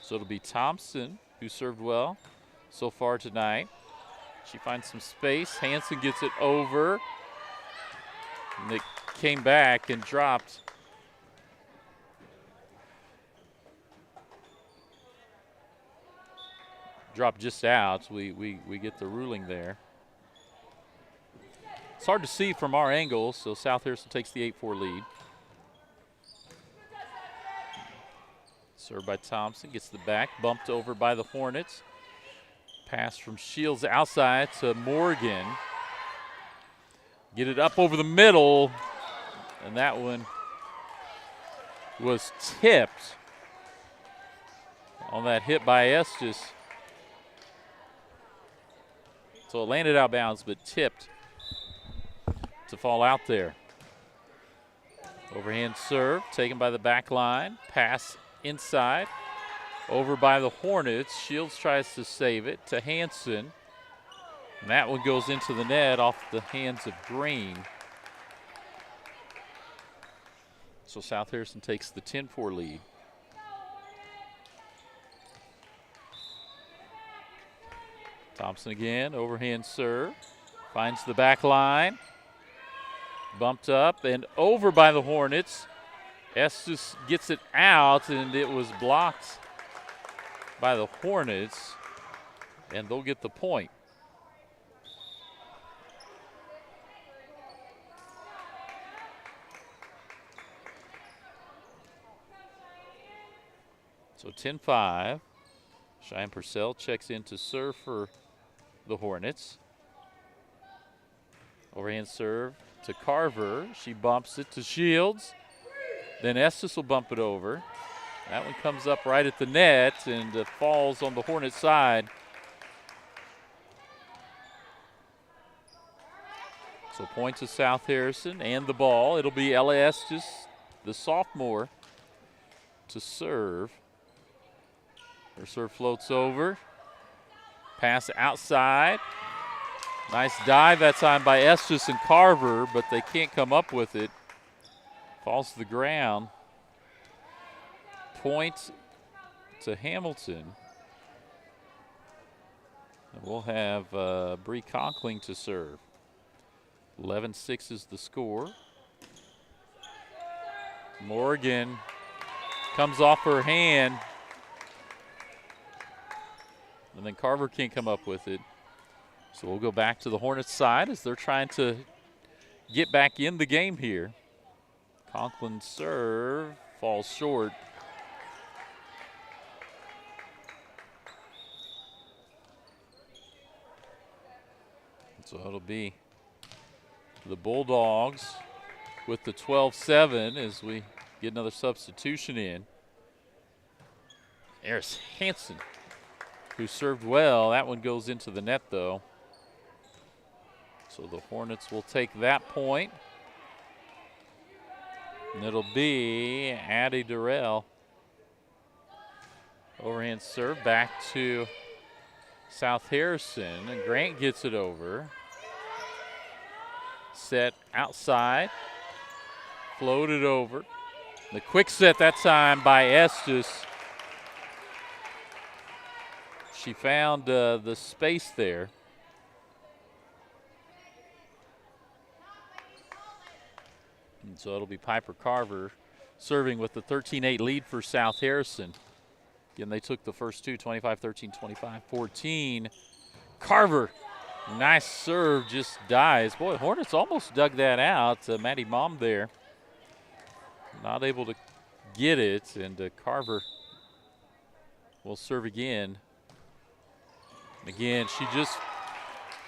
A: So it'll be Thompson, who served well so far tonight. She finds some space. Hanson gets it over. And it came back and dropped. Dropped just out. We get the ruling there. It's hard to see from our angle, so South Harrison takes the 8-4 lead. Served by Thompson, gets the back, bumped over by the Hornets. Pass from Shields outside to Morgan. Get it up over the middle, and that one was tipped on that hit by Estes. So it landed out of bounds, but tipped to fall out there. Overhand serve, taken by the back line. Pass inside, over by the Hornets. Shields tries to save it to Hanson. And that one goes into the net off the hands of Green. So South Harrison takes the 10-4 lead. Thompson again, overhand serve. Finds the back line. Bumped up and over by the Hornets. Estes gets it out, and it was blocked by the Hornets, and they'll get the point. So 10-5. Cheyenne Purcell checks in to serve for the Hornets. Overhand serve to Carver. She bumps it to Shields. Then Estes will bump it over. That one comes up right at the net and falls on the Hornet side. So point to South Harrison and the ball. It'll be Ella Estes, the sophomore, to serve. Her serve floats over. Pass outside. Nice dive that time by Estes and Carver, but they can't come up with it. Falls to the ground. Point to Hamilton. And we'll have Bree Conkling to serve. 11-6 is the score. Morgan comes off her hand. And then Carver can't come up with it. So we'll go back to the Hornets side as they're trying to get back in the game here. Conklin serve falls short. So it'll be the Bulldogs with the 12-7 as we get another substitution in. There's Hanson, who served well. That one goes into the net, though. So the Hornets will take that point. And it'll be Addie Durrell. Overhand serve back to South Harrison. And Grant gets it over. Set outside. Floated over. The quick set that time by Estes. She found the space there. And so it'll be Piper Carver serving with the 13-8 lead for South Harrison. Again, they took the first two, 25-13, 25-14. Carver, nice serve, just dies. Boy, Hornets almost dug that out. Maddie Mom there, not able to get it, and Carver will serve again. Again,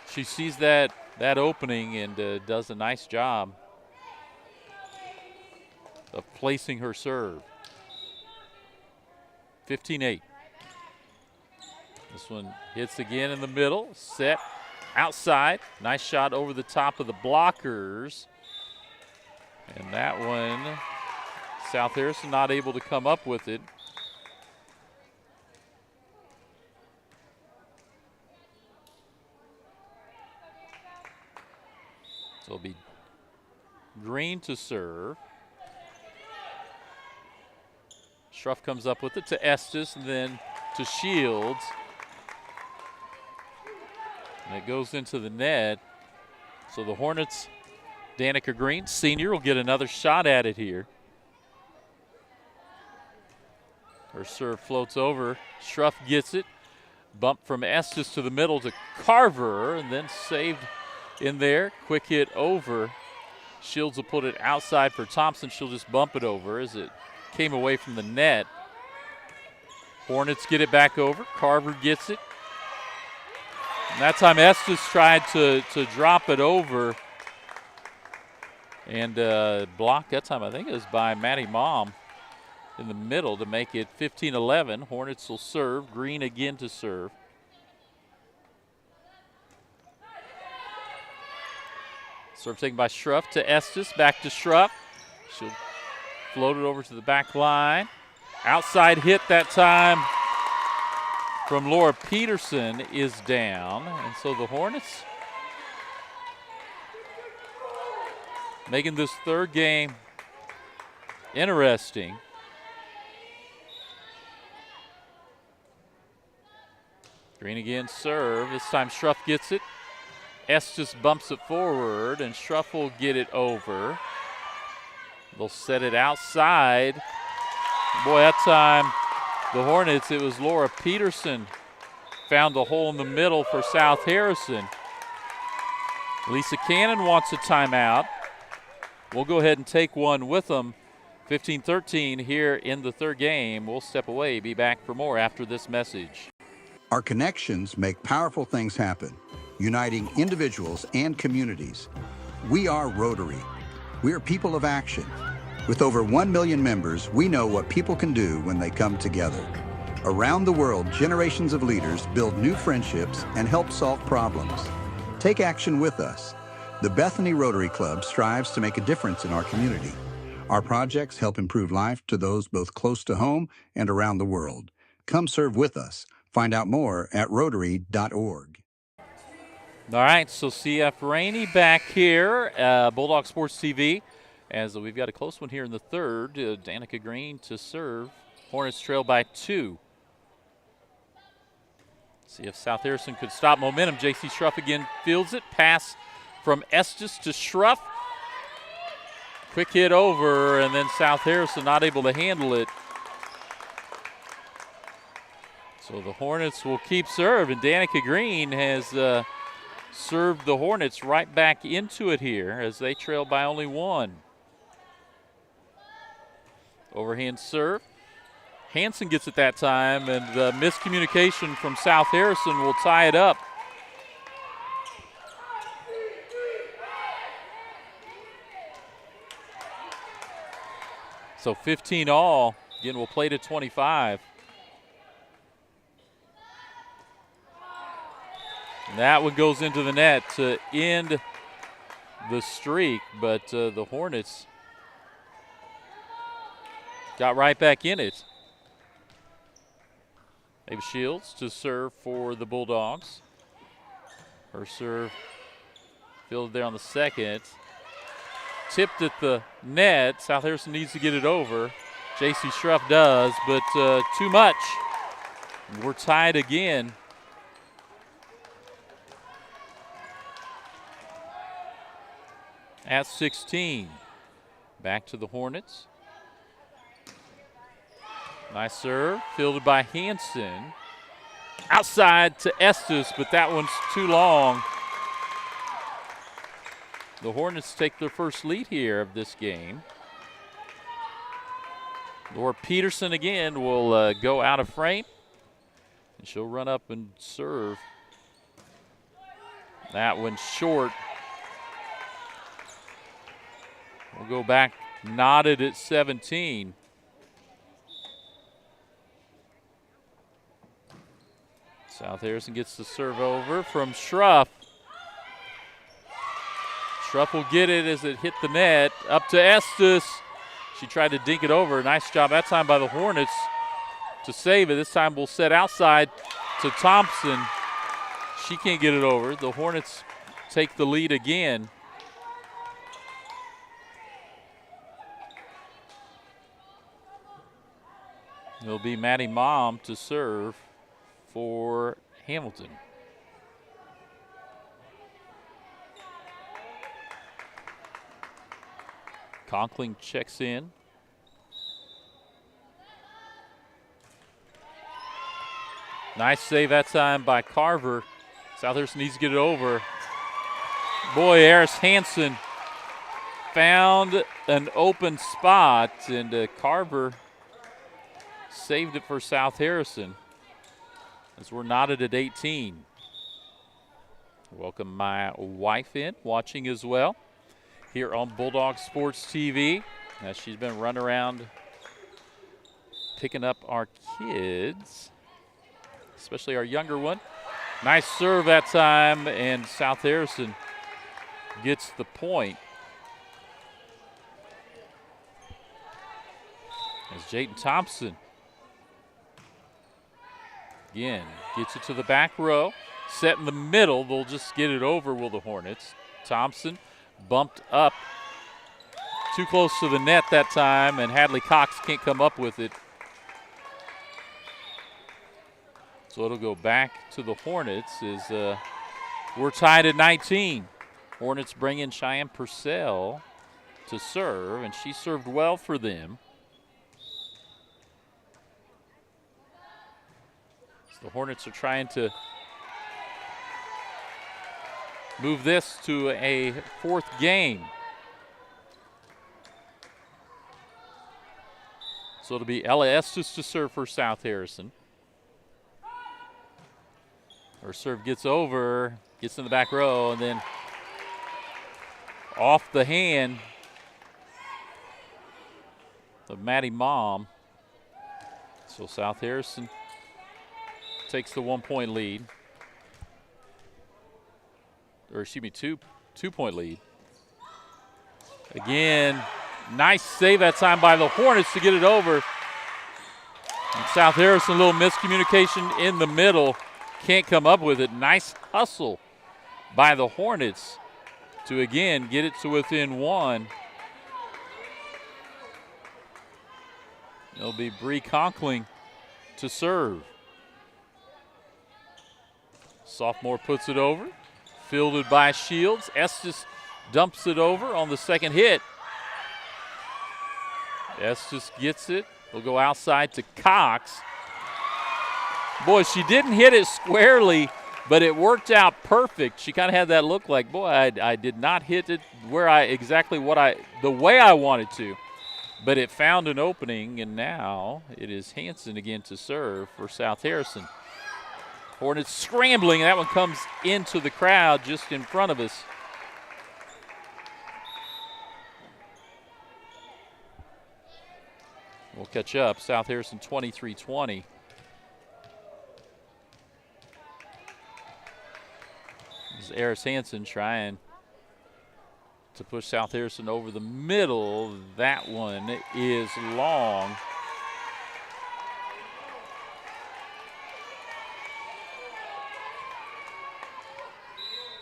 A: she sees that opening and does a nice job of placing her serve. 15-8. This one hits again in the middle, set outside. Nice shot over the top of the blockers. And that one, South Harrison not able to come up with it. So it'll be Green to serve. Schruff comes up with it to Estes and then to Shields. And it goes into the net. So the Hornets, Danica Green, senior, will get another shot at it here. Her serve floats over. Schruff gets it. Bump from Estes to the middle to Carver and then saved in there. Quick hit over. Shields will put it outside for Thompson. She'll just bump it over as it came away from the net. Hornets get it back over. Carver gets it. And that time Estes tried to drop it over and blocked that time. I think it was by Maddie Mom in the middle to make it 15-11. Hornets will serve. Green again to serve. Serve taken by Schruff to Estes. Back to Schruff. She'll float it over to the back line. Outside hit that time from Laura Peterson is down. And so the Hornets making this third game interesting. Green again serve. This time Schruff gets it. Estes bumps it forward, and Schruff will get it over. They'll set it outside. Boy, that time the Hornets, it was Laura Peterson found the hole in the middle for South Harrison. Lisa Cannon wants a timeout. We'll go ahead and take one with them. 15-13 here in the third game. We'll step away, be back for more after this message.
E: Our connections make powerful things happen, uniting individuals and communities. We are Rotary. We are people of action. With over 1 million members, we know what people can do when they come together. Around the world, generations of leaders build new friendships and help solve problems. Take action with us. The Bethany Rotary Club strives to make a difference in our community. Our projects help improve life to those both close to home and around the world. Come serve with us. Find out more at Rotary.org.
A: All right, so CF Rainey back here, Bulldog Sports TV, as we've got a close one here in the third. Danica Green to serve. Hornets trail by 2. See if South Harrison could stop momentum. J.C. Schruff again fields it. Pass from Estes to Schruff. Quick hit over, and then South Harrison not able to handle it. So the Hornets will keep serve, and Danica Green has served the Hornets right back into it here as they trail by only 1. Overhand serve. Hanson gets it that time, and the miscommunication from South Harrison will tie it up. So 15 all. Again, we'll play to 25. And that one goes into the net to end the streak, but the Hornets got right back in it. Ava Shields to serve for the Bulldogs. Her serve fielded there on the second. Tipped at the net. South Harrison needs to get it over. J.C. Schruff does, but too much. We're tied again. At 16. Back to the Hornets. Nice serve, fielded by Hanson. Outside to Estes, but that one's too long. The Hornets take their first lead here of this game. Laura Peterson again will go out of frame. And she'll run up and serve. That one's short. We'll go back knotted at 17. South Harrison gets the serve over from Schruff. Schruff will get it as it hit the net. Up to Estes. She tried to dink it over. Nice job that time by the Hornets to save it. This time we'll set outside to Thompson. She can't get it over. The Hornets take the lead again. It'll be Maddie Mom to serve for Hamilton. Conkling checks in. Nice save that time by Carver. South Harrison needs to get it over. Boy, Eris Hanson found an open spot, and Carver saved it for South Harrison as we're knotted at 18. Welcome my wife in, watching as well here on Bulldog Sports TV. She's been running around picking up our kids, especially our younger one. Nice serve that time, and South Harrison gets the point. As Jayden Thompson again gets it to the back row, set in the middle. They'll just get it over, will the Hornets. Thompson bumped up too close to the net that time, and Hadley Cox can't come up with it. So it'll go back to the Hornets as we're tied at 19. Hornets bring in Cheyenne Purcell to serve, and she served well for them. So the Hornets are trying to move this to a fourth game. So it'll be Ella Estes to serve for South Harrison. Her serve gets over, gets in the back row, and then off the hand of Maddie Mom. So South Harrison takes the 1-point lead. Or excuse me, two-point lead. Again, nice save that time by the Hornets to get it over. And South Harrison, a little miscommunication in the middle. Can't come up with it. Nice hustle by the Hornets to, again, get it to within one. It'll be Bree Conkling to serve. Sophomore puts it over. Fielded by Shields. Estes dumps it over on the second hit. Estes gets it. We'll go outside to Cox. Boy, she didn't hit it squarely, but it worked out perfect. She kind of had that look like, boy, I did not hit it the way I wanted to. But it found an opening, and now it is Hanson again to serve for South Harrison. Hornets scrambling, and that one comes into the crowd just in front of us. We'll catch up. South Harrison 23-20. This is Eris Hanson trying to push South Harrison over the middle. That one is long.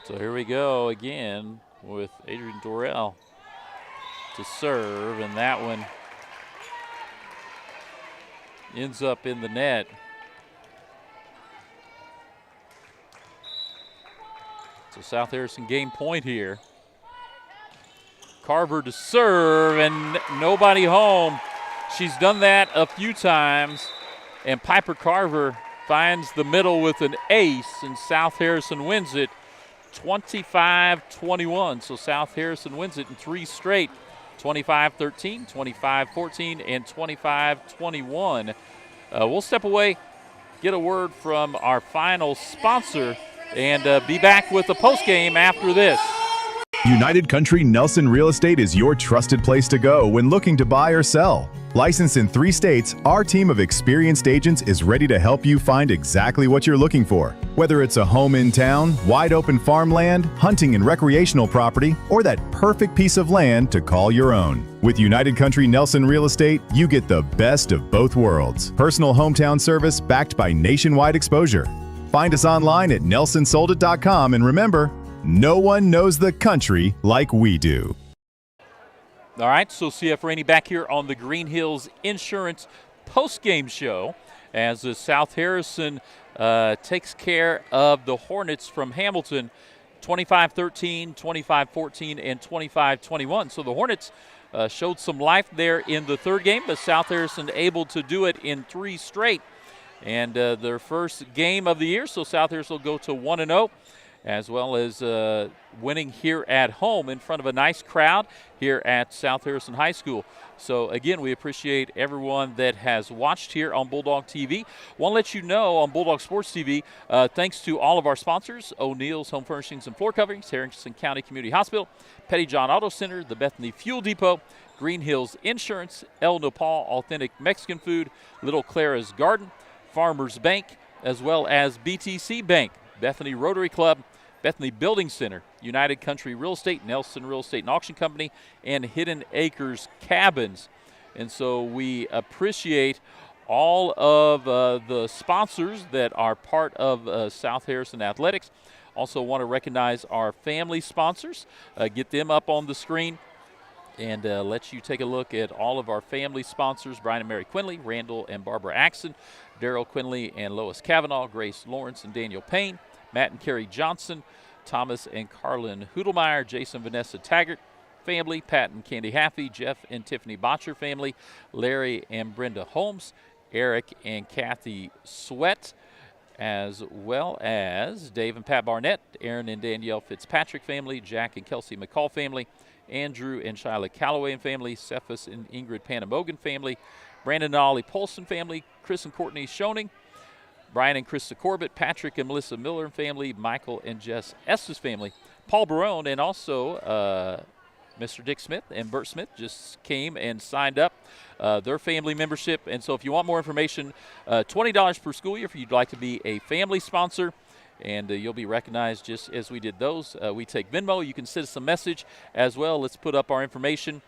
A: So here we go again with Adrian Dorrell to serve, and that one ends up in the net. So South Harrison game point here. Carver to serve, and nobody home. She's done that a few times, and Piper Carver finds the middle with an ace, and South Harrison wins it 25-21. So South Harrison wins it in 3 straight, 25-13, 25-14, and 25-21. We'll step away, get a word from our final sponsor, and be back with the postgame after this.
I: United Country Nelson Real Estate is your trusted place to go when looking to buy or sell. Licensed in 3 states, our team of experienced agents is ready to help you find exactly what you're looking for. Whether it's a home in town, wide open farmland, hunting and recreational property, or that perfect piece of land to call your own. With United Country Nelson Real Estate, you get the best of both worlds. Personal hometown service backed by nationwide exposure. Find us online at nelsonsoldit.com, and remember, no one knows the country like we do.
A: All right, so CF Rainey back here on the Green Hills Insurance postgame show as South Harrison takes care of the Hornets from Hamilton 25-13, 25-14, and 25-21. So the Hornets showed some life there in the 3rd game, but South Harrison able to do it in 3 straight. And their first game of the year, so South Harrison will go to 1-0. As well as winning here at home in front of a nice crowd here at South Harrison High School. So, again, we appreciate everyone that has watched here on Bulldog TV. Want to let you know on Bulldog Sports TV, thanks to all of our sponsors, O'Neill's Home Furnishings and Floor Coverings, Harrison County Community Hospital, Petty John Auto Center, the Bethany Fuel Depot, Green Hills Insurance, El Nopal Authentic Mexican Food, Little Clara's Garden, Farmers Bank, as well as BTC Bank, Bethany Rotary Club, Bethany Building Center, United Country Real Estate, Nelson Real Estate and Auction Company, and Hidden Acres Cabins. And so we appreciate all of the sponsors that are part of South Harrison Athletics. Also want to recognize our family sponsors. Get them up on the screen and let you take a look at all of our family sponsors: Brian and Mary Quinley, Randall and Barbara Axon, Daryl Quinley and Lois Cavanaugh, Grace Lawrence and Daniel Payne, Matt and Carrie Johnson, Thomas and Carlin Hudelmeyer, Jason Vanessa Taggart family, Pat and Candy Haffey, Jeff and Tiffany Botcher family, Larry and Brenda Holmes, Eric and Kathy Sweat, as well as Dave and Pat Barnett, Aaron and Danielle Fitzpatrick family, Jack and Kelsey McCall family, Andrew and Shyla Calloway and family, Cephas and Ingrid Panamogan family, Brandon and Ollie Polson family, Chris and Courtney Schoening, Brian and Krista Corbett, Patrick and Melissa Miller and family, Michael and Jess Estes family, Paul Barone, and also Mr. Dick Smith and Bert Smith just came and signed up their family membership. And so if you want more information, $20 per school year if you'd like to be a family sponsor, and you'll be recognized just as we did those. We take Venmo. You can send us a message as well. Let's put up our information.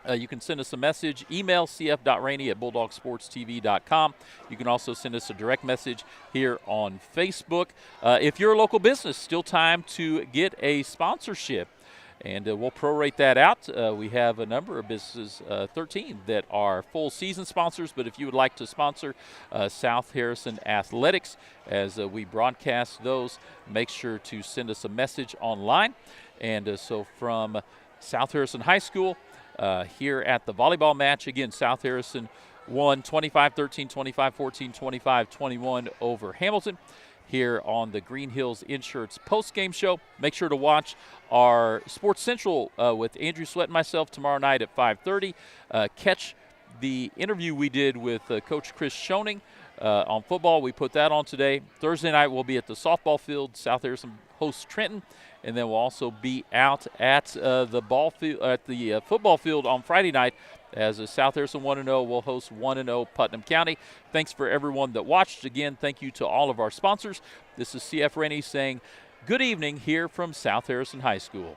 A: You can send us a message, email cf.rainey@bulldogsportstv.com. You can also send us a direct message here on Facebook. If you're a local business, still time to get a sponsorship, and we'll prorate that out. We have a number of businesses, 13, that are full season sponsors, but if you would like to sponsor South Harrison Athletics as we broadcast those, make sure to send us a message online. And so from South Harrison High School, here at the volleyball match. Again, South Harrison won 25-13, 25-14, 25-21 over Hamilton. here on the Green Hills Insurance post-game show. Make sure to watch our Sports Central with Andrew Sweat and myself tomorrow night at 5:30. Catch the interview we did with Coach Chris Schoening on football. We put that on today. Thursday night we'll be at the softball field. South Harrison hosts Trenton, and then we'll also be out at the football field on Friday night as South Harrison 1-0 will host 1-0 Putnam County. Thanks for everyone that watched. Again, thank you to all of our sponsors. This is CF Rennie saying good evening here from South Harrison High School.